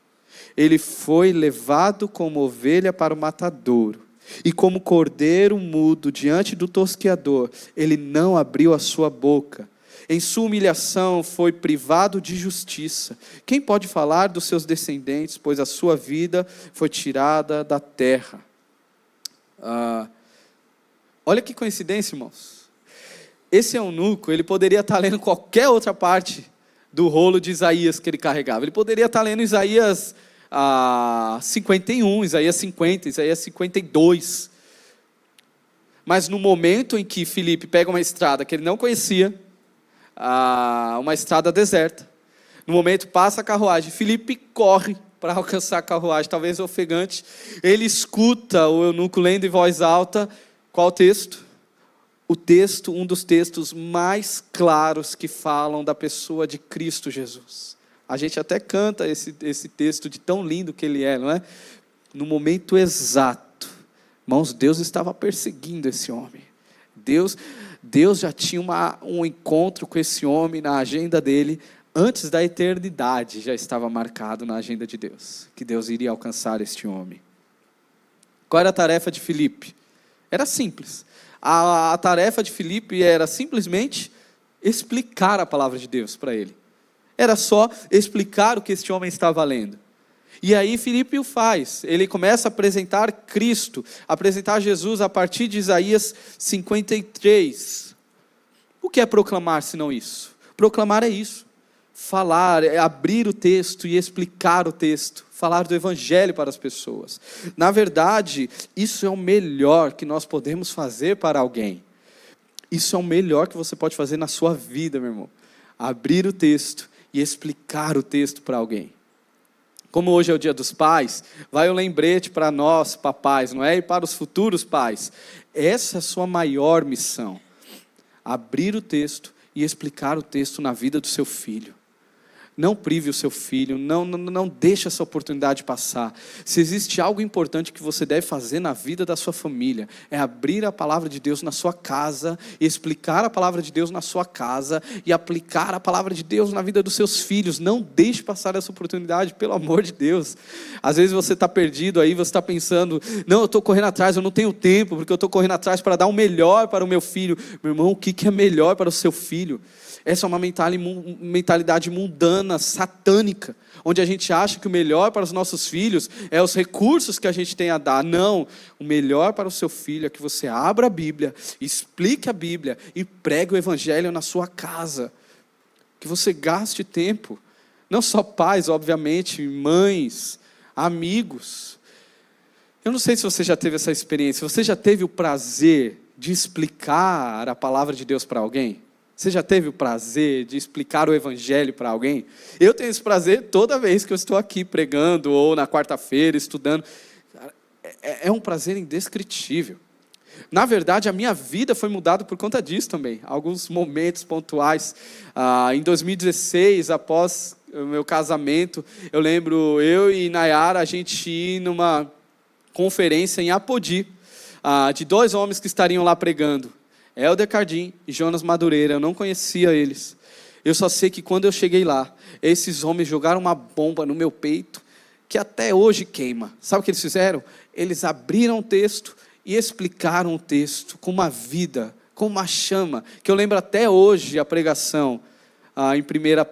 Ele foi levado como ovelha para o matadouro, e como cordeiro mudo diante do tosqueador, ele não abriu a sua boca. Em sua humilhação foi privado de justiça. Quem pode falar dos seus descendentes, pois a sua vida foi tirada da terra? Olha que coincidência, irmãos. Esse eunuco, ele poderia estar lendo qualquer outra parte do rolo de Isaías que ele carregava. Ele poderia estar lendo Isaías 51, Isaías 50, Isaías 52. Mas no momento em que Filipe pega uma estrada que ele não conhecia, uma estrada deserta, no momento passa a carruagem, Filipe corre para alcançar a carruagem, talvez ofegante, ele escuta o eunuco lendo em voz alta, qual texto? O texto, um dos textos mais claros que falam da pessoa de Cristo Jesus. A gente até canta esse texto de tão lindo que ele é, não é? No momento exato, irmãos, Deus estava perseguindo esse homem. Deus já tinha um encontro com esse homem na agenda dele, antes da eternidade já estava marcado na agenda de Deus, que Deus iria alcançar este homem. Qual era a tarefa de Filipe? Era simples. A tarefa de Filipe era simplesmente explicar a palavra de Deus para ele. Era só explicar o que este homem estava lendo. E aí Filipe o faz. Ele começa a apresentar Cristo, apresentar Jesus a partir de Isaías 53. O que é proclamar se não isso? Proclamar é isso. Falar, é abrir o texto e explicar o texto, falar do evangelho para as pessoas. Na verdade, isso é o melhor que nós podemos fazer para alguém. Isso é o melhor que você pode fazer na sua vida, meu irmão. Abrir o texto e explicar o texto para alguém. Como hoje é o dia dos pais, vai um lembrete para nós, papais, não é? E para os futuros pais. Essa é a sua maior missão. Abrir o texto e explicar o texto na vida do seu filho. Não prive o seu filho, não deixe essa oportunidade passar. Se existe algo importante que você deve fazer na vida da sua família, é abrir a palavra de Deus na sua casa, explicar a palavra de Deus na sua casa, e aplicar a palavra de Deus na vida dos seus filhos. Não deixe passar essa oportunidade, pelo amor de Deus. Às vezes você está perdido aí, você está pensando, não, eu estou correndo atrás, eu não tenho tempo, porque eu estou correndo atrás para dar o melhor para o meu filho. Meu irmão, o que é melhor para o seu filho? Essa é uma mentalidade mundana, satânica, onde a gente acha que o melhor para os nossos filhos é os recursos que a gente tem a dar. Não, o melhor para o seu filho é que você abra a Bíblia, explique a Bíblia e pregue o Evangelho na sua casa. Que você gaste tempo, não só pais, obviamente, mães, amigos. Eu não sei se você já teve essa experiência, você já teve o prazer de explicar a palavra de Deus para alguém? Você já teve o prazer de explicar o evangelho para alguém? Eu tenho esse prazer toda vez que eu estou aqui pregando, ou na quarta-feira estudando. É um prazer indescritível. Na verdade, a minha vida foi mudada por conta disso também. Alguns momentos pontuais. Em 2016, após o meu casamento, eu lembro, eu e Nayara, a gente ir numa conferência em Apodi, de 2 homens que estariam lá pregando. Helder Cardim e Jonas Madureira, eu não conhecia eles. Eu só sei que quando eu cheguei lá, esses homens jogaram uma bomba no meu peito, que até hoje queima. Sabe o que eles fizeram? Eles abriram o texto e explicaram o texto com uma vida, com uma chama, que eu lembro até hoje a pregação em 1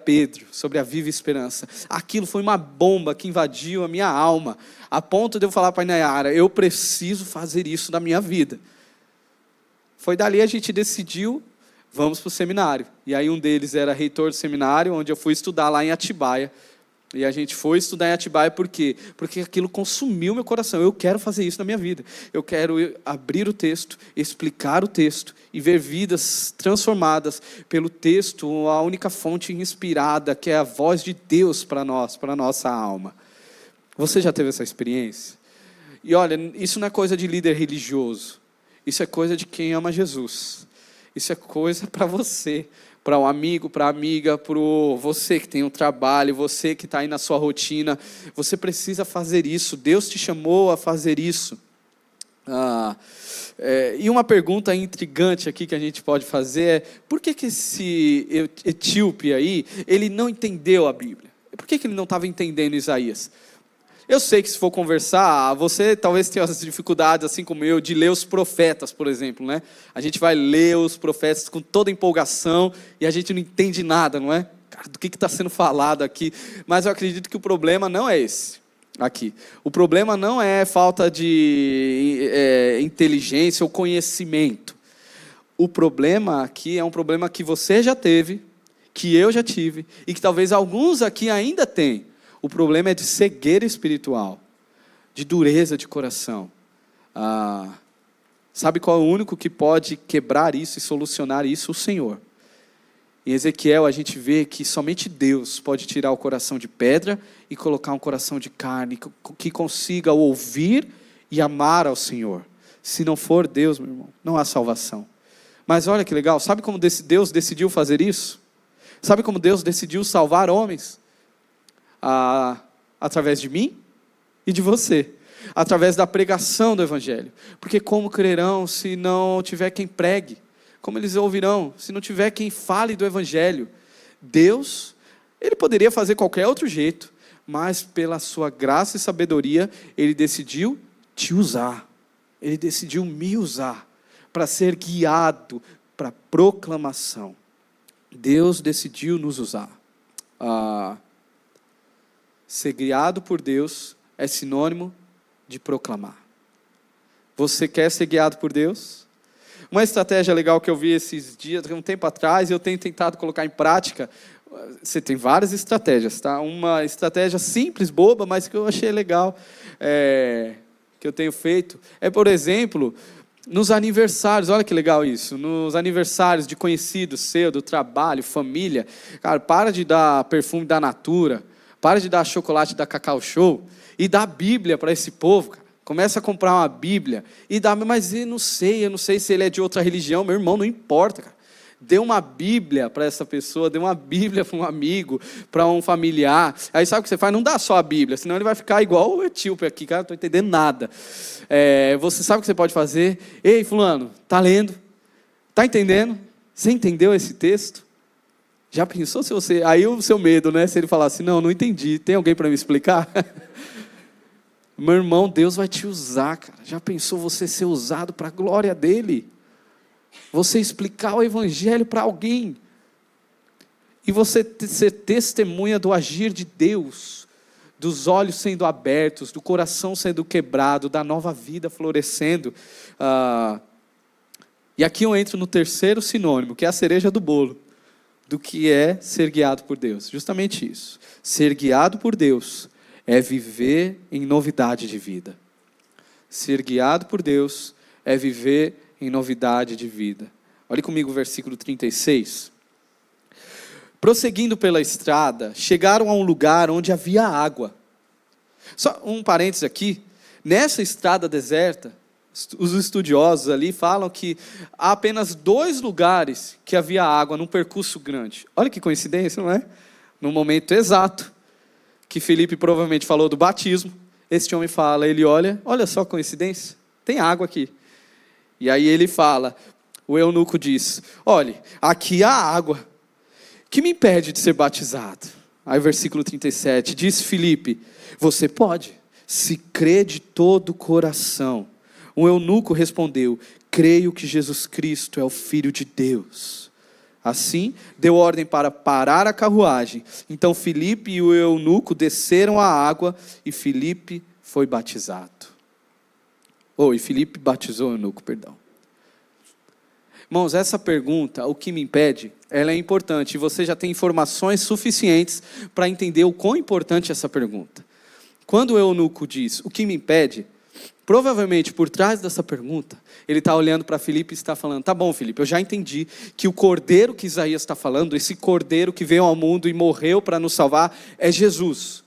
Pedro, sobre a viva esperança. Aquilo foi uma bomba que invadiu a minha alma, a ponto de eu falar para a Nayara, eu preciso fazer isso na minha vida. Foi dali a gente decidiu, vamos para o seminário. E aí um deles era reitor do seminário, onde eu fui estudar lá em Atibaia. E a gente foi estudar em Atibaia por quê? Porque aquilo consumiu meu coração. Eu quero fazer isso na minha vida. Eu quero abrir o texto, explicar o texto e ver vidas transformadas pelo texto, a única fonte inspirada, que é a voz de Deus para nós, para a nossa alma. Você já teve essa experiência? E olha, isso não é coisa de líder religioso. Isso é coisa de quem ama Jesus. Isso é coisa para você, para um amigo, para a amiga, para você que tem um trabalho, você que está aí na sua rotina. Você precisa fazer isso. Deus te chamou a fazer isso. E uma pergunta intrigante aqui que a gente pode fazer é: por que esse etíope aí, ele não entendeu a Bíblia? Por que ele não estava entendendo Isaías? Eu sei que se for conversar, você talvez tenha essas dificuldades, assim como eu, de ler os profetas, por exemplo, né? A gente vai ler os profetas com toda empolgação e a gente não entende nada, não é? Cara, do que está sendo falado aqui? Mas eu acredito que o problema não é esse aqui. O problema não é falta de inteligência ou conhecimento. O problema aqui é um problema que você já teve, que eu já tive e que talvez alguns aqui ainda têm. O problema é de cegueira espiritual, de dureza de coração. Sabe qual é o único que pode quebrar isso e solucionar isso? O Senhor. Em Ezequiel a gente vê que somente Deus pode tirar o coração de pedra e colocar um coração de carne, que consiga ouvir e amar ao Senhor. Se não for Deus, meu irmão, não há salvação. Mas olha que legal, sabe como Deus decidiu fazer isso? Sabe como Deus decidiu salvar homens? Através de mim e de você. Através da pregação do Evangelho. Porque como crerão se não tiver quem pregue? Como eles ouvirão se não tiver quem fale do Evangelho? Deus, Ele poderia fazer qualquer outro jeito, mas pela sua graça e sabedoria, Ele decidiu te usar. Ele decidiu me usar para ser guiado para proclamação. Deus decidiu nos usar. Ser guiado por Deus é sinônimo de proclamar. Você quer ser guiado por Deus? Uma estratégia legal que eu vi esses dias, um tempo atrás, e eu tenho tentado colocar em prática. Você tem várias estratégias, tá? Uma estratégia simples, boba, mas que eu achei legal, que eu tenho feito, por exemplo, nos aniversários. Olha que legal isso, nos aniversários de conhecidos seu, do trabalho, família. Cara, para de dar perfume da Natura, para de dar chocolate da Cacau Show e dá Bíblia para esse povo, cara. Começa a comprar uma Bíblia e dá, mas eu não sei se ele é de outra religião, meu irmão, não importa, cara. Dê uma Bíblia para essa pessoa, dê uma Bíblia para um amigo, para um familiar. Aí sabe o que você faz? Não dá só a Bíblia, senão ele vai ficar igual o etíope aqui, cara, não estou entendendo nada. Você sabe o que você pode fazer? Ei, fulano, está lendo? Está entendendo? Você entendeu esse texto? Já pensou se você... Aí o seu medo, né? Se ele falar assim, não entendi, tem alguém para me explicar? Meu irmão, Deus vai te usar, cara. Já pensou você ser usado para a glória dEle? Você explicar o Evangelho para alguém. E você ser testemunha do agir de Deus. Dos olhos sendo abertos, do coração sendo quebrado, da nova vida florescendo. E aqui eu entro no terceiro sinônimo, que é a cereja do bolo. Do que é ser guiado por Deus. Justamente isso. Ser guiado por Deus é viver em novidade de vida. Ser guiado por Deus é viver em novidade de vida. Olhe comigo o versículo 36. Prosseguindo pela estrada, chegaram a um lugar onde havia água. Só um parênteses aqui. Nessa estrada deserta, os estudiosos ali falam que há apenas 2 lugares que havia água num percurso grande. Olha que coincidência, não é? No momento exato que Filipe provavelmente falou do batismo, este homem fala, ele olha só a coincidência, tem água aqui. E aí ele fala, o eunuco diz, olha, aqui há água, que me impede de ser batizado? Aí o versículo 37, diz Filipe, você pode, se crê de todo o coração. O eunuco respondeu, creio que Jesus Cristo é o Filho de Deus. Assim, deu ordem para parar a carruagem. Então Filipe e o eunuco desceram à água e Filipe foi batizado. E Filipe batizou o eunuco, perdão. Irmãos, essa pergunta, o que me impede, ela é importante. E você já tem informações suficientes para entender o quão importante é essa pergunta. Quando o eunuco diz, o que me impede, provavelmente por trás dessa pergunta, ele está olhando para Filipe e está falando, tá bom Filipe, eu já entendi que o cordeiro que Isaías está falando, esse cordeiro que veio ao mundo e morreu para nos salvar, é Jesus,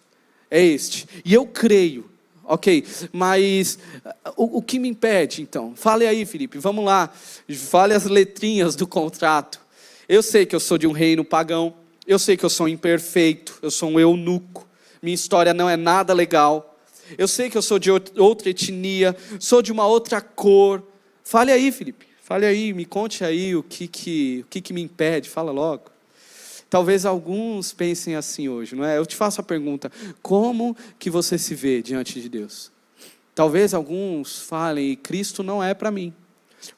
é este. E eu creio, ok, mas o que me impede então? Fale aí Filipe, vamos lá, fale as letrinhas do contrato. Eu sei que eu sou de um reino pagão, eu sei que eu sou imperfeito, eu sou um eunuco, minha história não é nada legal. Eu sei que eu sou de outra etnia, sou de uma outra cor. Fale aí, Filipe. Fale aí, me conte aí o que me impede. Fala logo. Talvez alguns pensem assim hoje, não é? Eu te faço a pergunta, como que você se vê diante de Deus? Talvez alguns falem, Cristo não é para mim.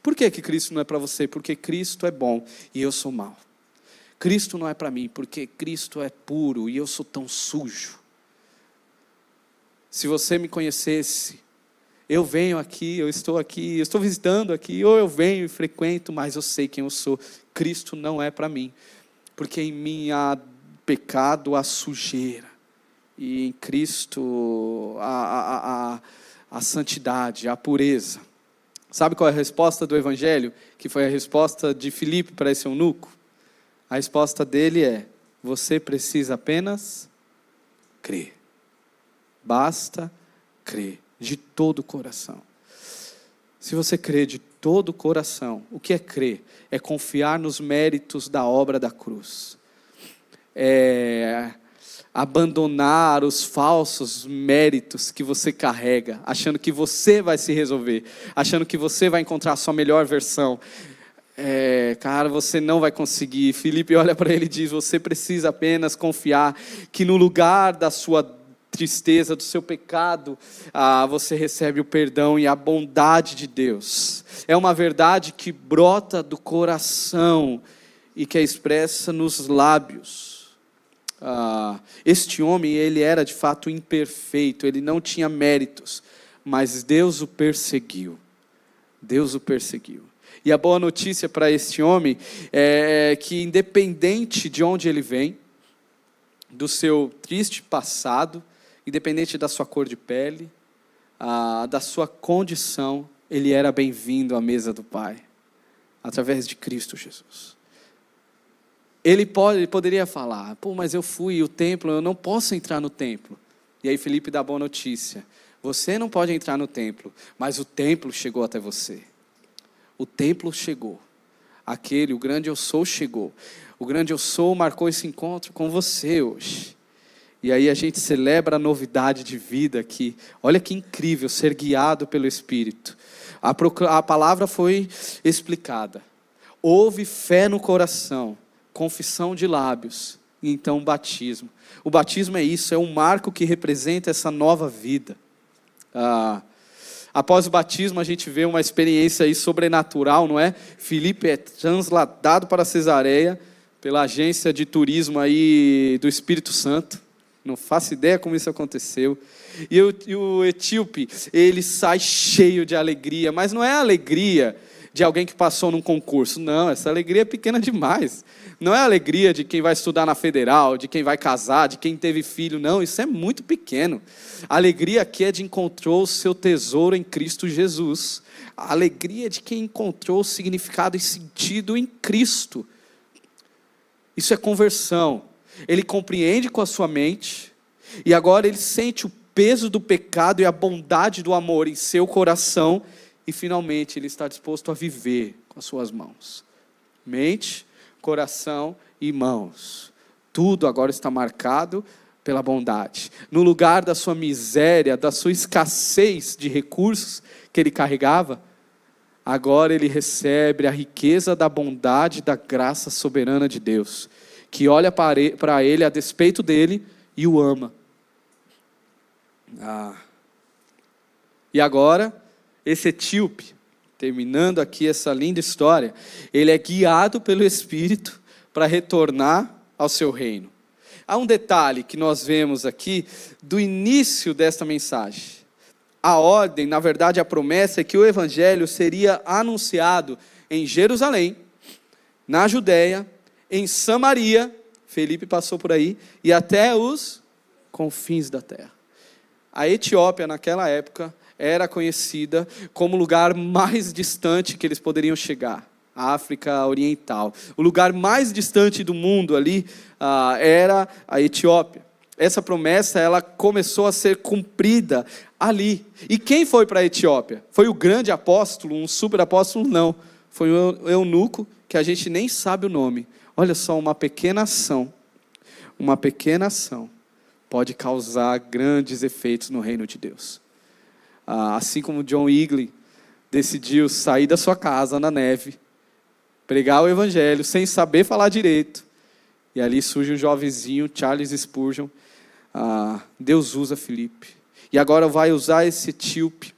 Por que Cristo não é para você? Porque Cristo é bom e eu sou mau. Cristo não é para mim, porque Cristo é puro e eu sou tão sujo. Se você me conhecesse, eu venho aqui, eu estou visitando aqui, ou eu venho e frequento, mas eu sei quem eu sou. Cristo não é para mim, porque em mim há pecado, há sujeira. e em Cristo a santidade, a pureza. Sabe qual é a resposta do Evangelho? Que foi a resposta de Filipe para esse eunuco? A resposta dele é: você precisa apenas crer. Basta crer de todo o coração. Se você crê de todo o coração, o que é crer? É confiar nos méritos da obra da cruz. É abandonar os falsos méritos que você carrega, achando que você vai se resolver, achando que você vai encontrar a sua melhor versão. Cara, você não vai conseguir. Filipe olha para ele e diz: você precisa apenas confiar que no lugar da sua tristeza, do seu pecado, você recebe o perdão e a bondade de Deus. É uma verdade que brota do coração e que é expressa nos lábios. Este homem, ele era de fato imperfeito, ele não tinha méritos, mas Deus o perseguiu. Deus o perseguiu. E a boa notícia para este homem é que, independente de onde ele vem, do seu triste passado, independente da sua cor de pele, da sua condição, ele era bem-vindo à mesa do Pai, através de Cristo Jesus. Ele poderia falar: pô, mas eu fui ao templo, eu não posso entrar no templo. E aí Filipe dá a boa notícia: você não pode entrar no templo, mas o templo chegou até você. O templo chegou. O grande eu sou chegou. O grande eu sou marcou esse encontro com você hoje. E aí a gente celebra a novidade de vida aqui. Olha que incrível ser guiado pelo Espírito. A palavra foi explicada. Houve fé no coração, confissão de lábios e então batismo. O batismo é isso, é um marco que representa essa nova vida. Após o batismo a gente vê uma experiência aí sobrenatural, não é? Filipe é transladado para Cesareia pela agência de turismo aí do Espírito Santo. Não faço ideia como isso aconteceu. E o etíope, ele sai cheio de alegria, mas não é a alegria de alguém que passou num concurso. Não, essa alegria é pequena demais. Não é a alegria de quem vai estudar na federal, de quem vai casar, de quem teve filho. Não, isso é muito pequeno. A alegria aqui é de encontrou o seu tesouro em Cristo Jesus. A alegria de quem encontrou significado e sentido em Cristo. Isso é conversão. Ele compreende com a sua mente e agora ele sente o peso do pecado e a bondade do amor em seu coração e finalmente ele está disposto a viver com as suas mãos. Mente, coração e mãos. Tudo agora está marcado pela bondade. No lugar da sua miséria, da sua escassez de recursos que ele carregava, agora ele recebe a riqueza da bondade e da graça soberana de Deus, que olha para ele a despeito dele e o ama. E agora, esse etíope, terminando aqui essa linda história, ele é guiado pelo Espírito para retornar ao seu reino. Há um detalhe que nós vemos aqui do início desta mensagem. A ordem, na verdade, a promessa é que o Evangelho seria anunciado em Jerusalém, na Judéia, em Samaria, Filipe passou por aí, e até os confins da terra. A Etiópia, naquela época, era conhecida como o lugar mais distante que eles poderiam chegar. A África Oriental. O lugar mais distante do mundo ali era a Etiópia. Essa promessa ela começou a ser cumprida ali. E quem foi para a Etiópia? Foi o grande apóstolo, um super apóstolo? Não. Foi um eunuco que a gente nem sabe o nome. Olha só, uma pequena ação pode causar grandes efeitos no reino de Deus. Assim como John Wesley decidiu sair da sua casa na neve, pregar o evangelho sem saber falar direito, e ali surge um jovenzinho, Charles Spurgeon. Deus usa Filipe, e agora vai usar esse etíope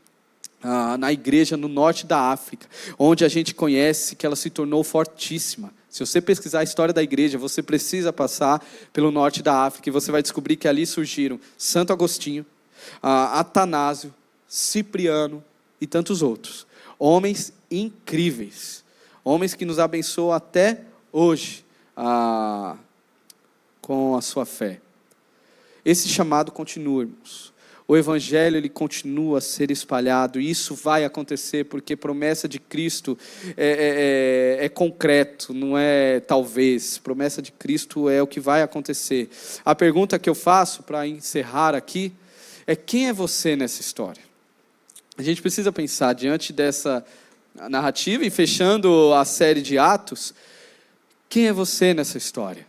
na igreja no norte da África, onde a gente conhece que ela se tornou fortíssima. Se você pesquisar a história da igreja, você precisa passar pelo norte da África, e você vai descobrir que ali surgiram Santo Agostinho, Atanásio, Cipriano e tantos outros. Homens incríveis, homens que nos abençoam até hoje com a sua fé. esse chamado continua, irmãos. O evangelho ele continua a ser espalhado, e isso vai acontecer porque a promessa de Cristo é concreto, não é talvez. A promessa de Cristo é o que vai acontecer. A pergunta que eu faço para encerrar aqui é: quem é você nessa história? A gente precisa pensar diante dessa narrativa e fechando a série de Atos, quem é você nessa história?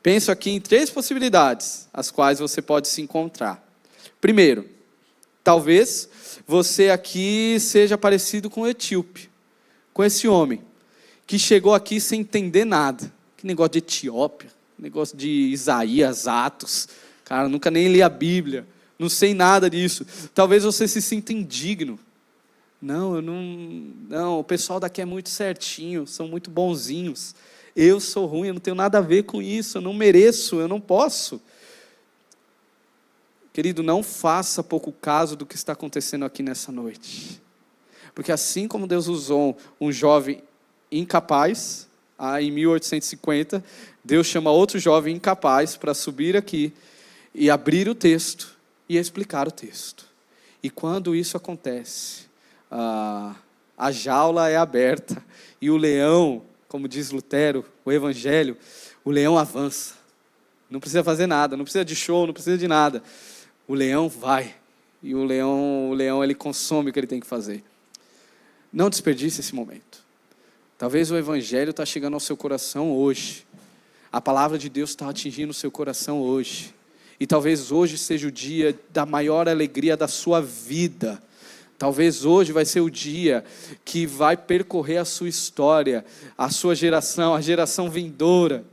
Penso aqui em 3 possibilidades, as quais você pode se encontrar. Primeiro, talvez você aqui seja parecido com o etíope, com esse homem, que chegou aqui sem entender nada. Que negócio de Etiópia, negócio de Isaías, Atos. Cara, nunca nem li a Bíblia, não sei nada disso. Talvez você se sinta indigno. Não, o pessoal daqui é muito certinho, são muito bonzinhos. Eu sou ruim, eu não tenho nada a ver com isso, eu não mereço, eu não posso. Querido, não faça pouco caso do que está acontecendo aqui nessa noite. Porque assim como Deus usou um jovem incapaz, em 1850, Deus chama outro jovem incapaz para subir aqui e abrir o texto e explicar o texto. E quando isso acontece, a jaula é aberta e o leão, como diz Lutero, o evangelho, o leão avança. Não precisa fazer nada, não precisa de show, não precisa de nada. O leão vai. E o leão ele consome o que ele tem que fazer. Não desperdice esse momento. Talvez o evangelho está chegando ao seu coração hoje. A palavra de Deus está atingindo o seu coração hoje. E talvez hoje seja o dia da maior alegria da sua vida. Talvez hoje vai ser o dia que vai percorrer a sua história, a sua geração, a geração vindoura.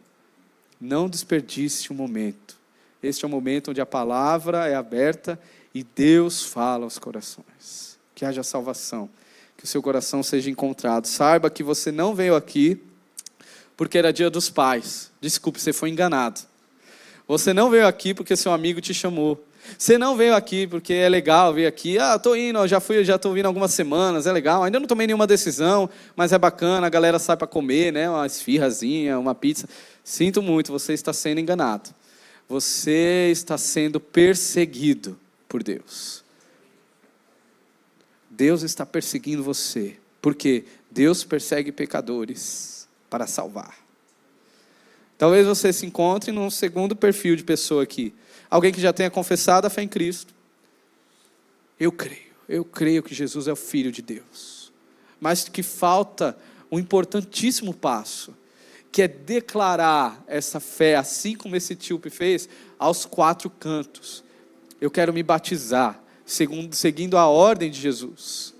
Não desperdice o momento. Este é o momento onde a palavra é aberta e Deus fala aos corações. Que haja salvação, que o seu coração seja encontrado. Saiba que você não veio aqui porque era dia dos pais. Desculpe, você foi enganado. Você não veio aqui porque seu amigo te chamou. Você não veio aqui porque é legal vir aqui. Estou indo, já estou vindo algumas semanas, é legal. Ainda não tomei nenhuma decisão, mas é bacana, a galera sai para comer, né? Uma esfirrazinha, uma pizza. Sinto muito, você está sendo enganado. Você está sendo perseguido por Deus. Deus está perseguindo você. Porque Deus persegue pecadores para salvar. Talvez você se encontre num segundo perfil de pessoa aqui. Alguém que já tenha confessado a fé em Cristo. Eu creio que Jesus é o Filho de Deus. Mas que falta um importantíssimo passo, que é declarar essa fé, assim como esse etíope fez, aos 4 cantos. Eu quero me batizar, seguindo a ordem de Jesus.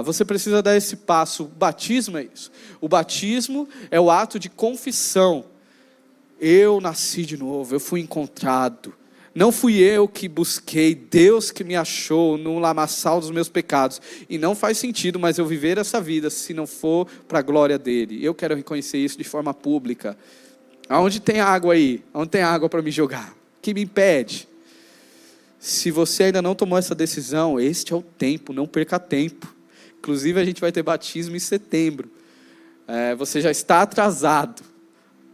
Você precisa dar esse passo. O batismo é isso. O batismo é o ato de confissão. Eu nasci de novo, eu fui encontrado. Não fui eu que busquei, Deus que me achou no lamaçal dos meus pecados. E não faz sentido mais eu viver essa vida se não for para a glória dele. Eu quero reconhecer isso de forma pública. Aonde tem água aí? Onde tem água para me jogar? O que me impede? Se você ainda não tomou essa decisão, este é o tempo, não perca tempo. Inclusive a gente vai ter batismo em setembro. Você já está atrasado.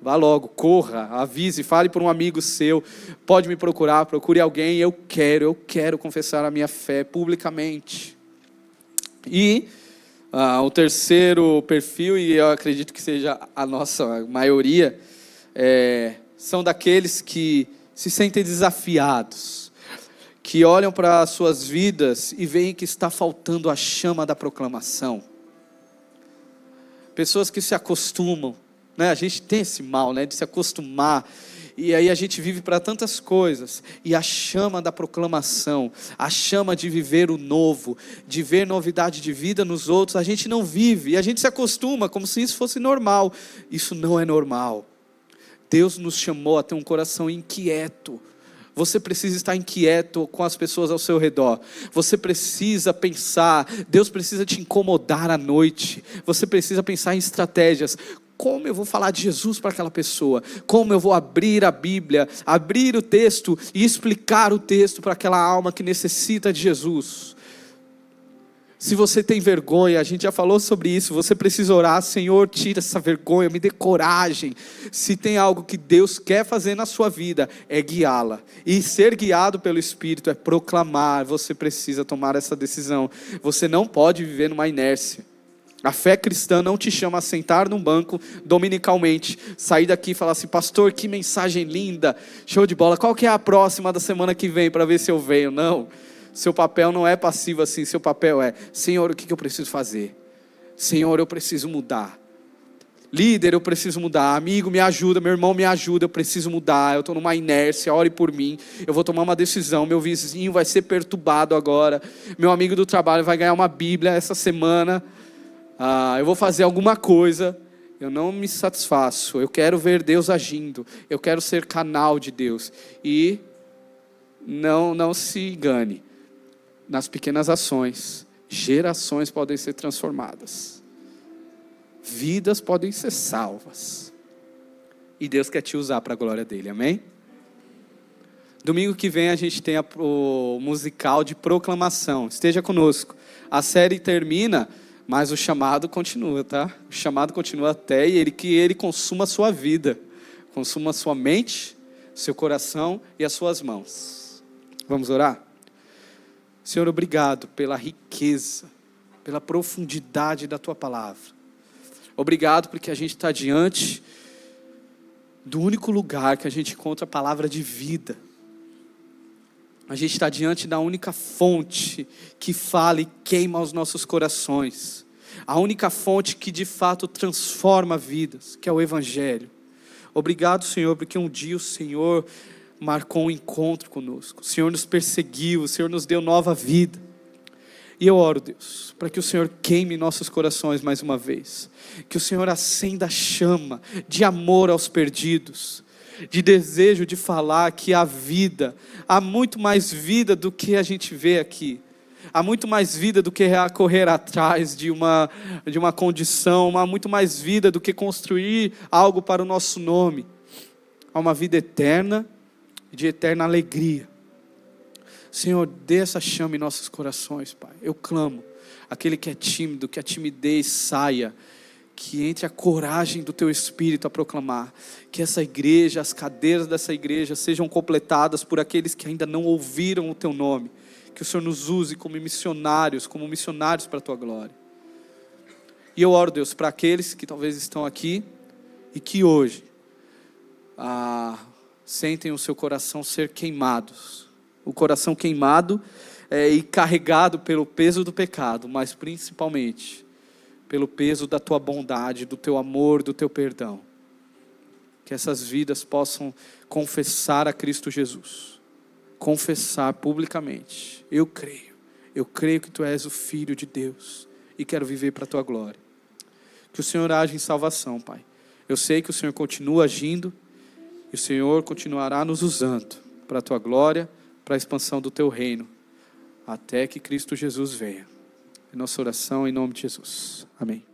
Vá logo, corra, avise, fale por um amigo seu, pode me procurar, procure alguém, eu quero confessar a minha fé publicamente. E o terceiro perfil, e eu acredito que seja a nossa maioria, são daqueles que se sentem desafiados, que olham para as suas vidas e veem que está faltando a chama da proclamação. Pessoas que se acostumam, a gente tem esse mal, de se acostumar, e aí a gente vive para tantas coisas, e a chama da proclamação, a chama de viver o novo, de ver novidade de vida nos outros, a gente não vive, e a gente se acostuma como se isso fosse normal. Isso não é normal. Deus nos chamou a ter um coração inquieto. Você precisa estar inquieto com as pessoas ao seu redor. Você precisa pensar, Deus precisa te incomodar à noite. Você precisa pensar em estratégias. Como eu vou falar de Jesus para aquela pessoa? Como eu vou abrir a Bíblia, abrir o texto e explicar o texto para aquela alma que necessita de Jesus? Se você tem vergonha, a gente já falou sobre isso, você precisa orar: Senhor, tira essa vergonha, me dê coragem. Se tem algo que Deus quer fazer na sua vida, é guiá-la. E ser guiado pelo Espírito é proclamar. Você precisa tomar essa decisão. Você não pode viver numa inércia. A fé cristã não te chama a sentar num banco dominicalmente, sair daqui e falar assim: pastor, que mensagem linda, show de bola, qual que é a próxima da semana que vem para ver se eu venho? Não. Seu papel não é passivo assim, seu papel é: Senhor, o que eu preciso fazer? Senhor, eu preciso mudar. Líder, eu preciso mudar. Amigo, me ajuda, meu irmão, me ajuda, eu preciso mudar. Eu estou numa inércia, ore por mim. Eu vou tomar uma decisão, meu vizinho vai ser perturbado agora. Meu amigo do trabalho vai ganhar uma Bíblia essa semana. Eu vou fazer alguma coisa. Eu não me satisfaço, eu quero ver Deus agindo. Eu quero ser canal de Deus. E não se engane. Nas pequenas ações, gerações podem ser transformadas. Vidas podem ser salvas. E Deus quer te usar para a glória dele, amém? Domingo que vem a gente tem o musical de proclamação. Esteja conosco. A série termina, mas o chamado continua, tá? O chamado continua até que ele consuma a sua vida. Consuma a sua mente, seu coração e as suas mãos. Vamos orar? Senhor, obrigado pela riqueza, pela profundidade da Tua palavra. Obrigado porque a gente está diante do único lugar que a gente encontra a palavra de vida. A gente está diante da única fonte que fala e queima os nossos corações. A única fonte que de fato transforma vidas, que é o Evangelho. Obrigado, Senhor, porque um dia o Senhor marcou um encontro conosco. O Senhor nos perseguiu, o Senhor nos deu nova vida. E eu oro, Deus, para que o Senhor queime nossos corações mais uma vez. Que o Senhor acenda a chama de amor aos perdidos, de desejo de falar que há vida, há muito mais vida do que a gente vê aqui. Há muito mais vida do que correr atrás de uma condição, há muito mais vida do que construir algo para o nosso nome. Há uma vida eterna, de eterna alegria. Senhor, dê essa chama em nossos corações, Pai. Eu clamo, aquele que é tímido, que a timidez saia, que entre a coragem do Teu Espírito a proclamar, que essa igreja, as cadeiras dessa igreja sejam completadas por aqueles que ainda não ouviram o Teu nome, que o Senhor nos use como missionários para a Tua glória. E eu oro, Deus, para aqueles que talvez estão aqui e que hoje sentem o seu coração ser queimados. O coração queimado e carregado pelo peso do pecado, mas principalmente pelo peso da Tua bondade, do Teu amor, do Teu perdão. Que essas vidas possam confessar a Cristo Jesus. Confessar publicamente: eu creio que Tu és o Filho de Deus e quero viver para a Tua glória. Que o Senhor age em salvação, Pai. Eu sei que o Senhor continua agindo e o Senhor continuará nos usando para a Tua glória, para a expansão do Teu reino, até que Cristo Jesus venha. É nossa oração em nome de Jesus. Amém.